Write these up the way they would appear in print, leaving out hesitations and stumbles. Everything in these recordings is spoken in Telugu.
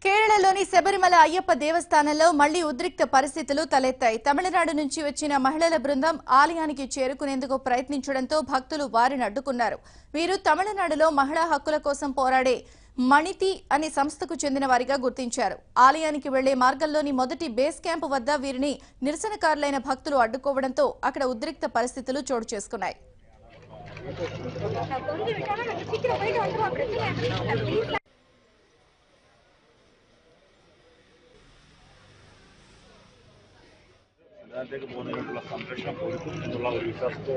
కేరళలోని శబరిమల అయ్యప్ప దేవస్థానంలో మళ్లీ ఉద్రిక్త పరిస్థితులు తలెత్తాయి. తమిళనాడు నుంచి వచ్చిన మహిళల బృందం ఆలయానికి చేరుకునేందుకు ప్రయత్నించడంతో భక్తులు వారిని అడ్డుకున్నారు. వీరు తమిళనాడులో మహిళా హక్కుల కోసం పోరాడే మణితి అనే సంస్థకు చెందిన వారిగా గుర్తించారు. ఆలయానికి వెళ్లే మార్గంలోని మొదటి బేస్ క్యాంపు వద్ద వీరిని నిరసనకారులైన భక్తులు అడ్డుకోవడంతో అక్కడ ఉద్రిక్త పరిస్థితులు చోటు చేసుకున్నాయి. సంరక్షణ కోరుకుంటున్న విశ్వాసతో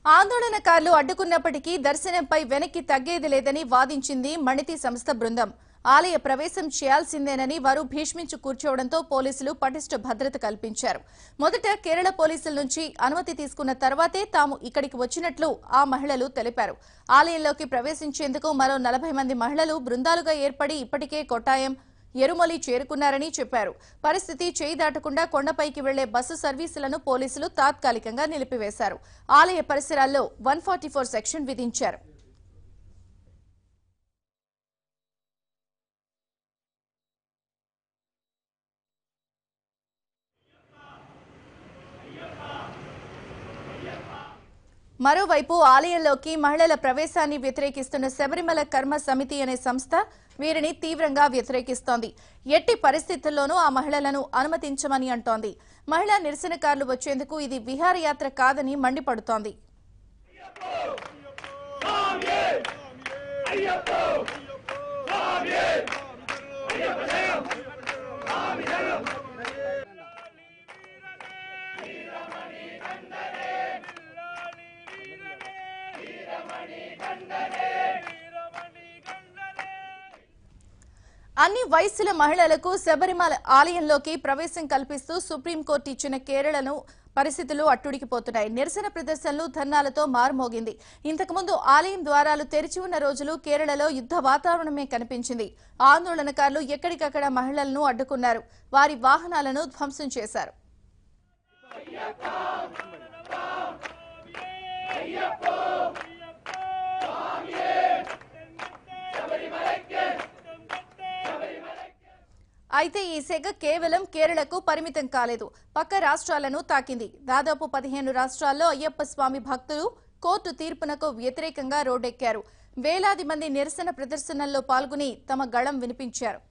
ఆందోళనకారులు అడ్డుకున్నప్పటికీ దర్శనంపై వెనక్కి తగ్గేది లేదని వాదించింది మణితి సంస్థ బృందం. ఆలయ ప్రవేశం చేయాల్సిందేనని వారు భీష్మించి కూర్చోవడంతో పోలీసులు పటిష్ట భద్రత కల్పించారు. మొదట కేరళ పోలీసుల నుంచి అనుమతి తీసుకున్న తర్వాతే తాము ఇక్కడికి వచ్చినట్లు ఆ మహిళలు తెలిపారు. ఆలయంలోకి ప్రవేశించేందుకు మరో 40 మంది మహిళలు బృందాలుగా ఏర్పడి ఇప్పటికే కొట్టాయం, ఎరుమలి చేరుకున్నారని చెప్పారు. పరిస్థితి చేయి దాటకుండా కొండపైకి వెళ్లే బస్సు సర్వీసులను పోలీసులు తాత్కాలికంగా నిలిపివేశారు. ఆలయ పరిసరాల్లో 144 సెక్షన్ విధించారు. మరోవైపు ఆలయంలోకి మహిళల ప్రవేశాన్ని వ్యతిరేకిస్తున్న శబరిమల కర్మ సమితి అనే సంస్థ వీరిని తీవ్రంగా వ్యతిరేకిస్తోంది. ఎట్టి పరిస్థితుల్లోనూ ఆ మహిళలను అనుమతించమని అంటోంది. మహిళా నిరసనకారులు వచ్చేందుకు ఇది విహారయాత్ర కాదని మండిపడుతోంది. అన్ని వయస్సుల మహిళలకు శబరిమల ఆలయంలోకి ప్రవేశం కల్పిస్తూ సుప్రీంకోర్టు ఇచ్చిన కేరళను పరిస్థితులు అట్టుడికిపోతున్నాయి. నిరసన ప్రదర్శనలు ధర్నాలతో మారుమోగింది. ఇంతకుముందు ఆలయం ద్వారాలు తెరిచి ఉన్న రోజులు కేరళలో యుద్ధ వాతావరణమే కనిపించింది. ఆందోళనకారులు ఎక్కడికక్కడ మహిళలను అడ్డుకున్నారు. వారి వాహనాలను ధ్వంసం చేశారు. అయితే ఈ సెగ కేవలం కేరళకు పరిమితం కాలేదు. పక్క రాష్ట్రాలను తాకింది. దాదాపు 15 రాష్ట్రాల్లో అయ్యప్ప స్వామి భక్తులు కోర్టు తీర్పునకు వ్యతిరేకంగా రోడ్డెక్కారు. వేలాది మంది నిరసన ప్రదర్శనల్లో పాల్గొని తమ గళం వినిపించారు.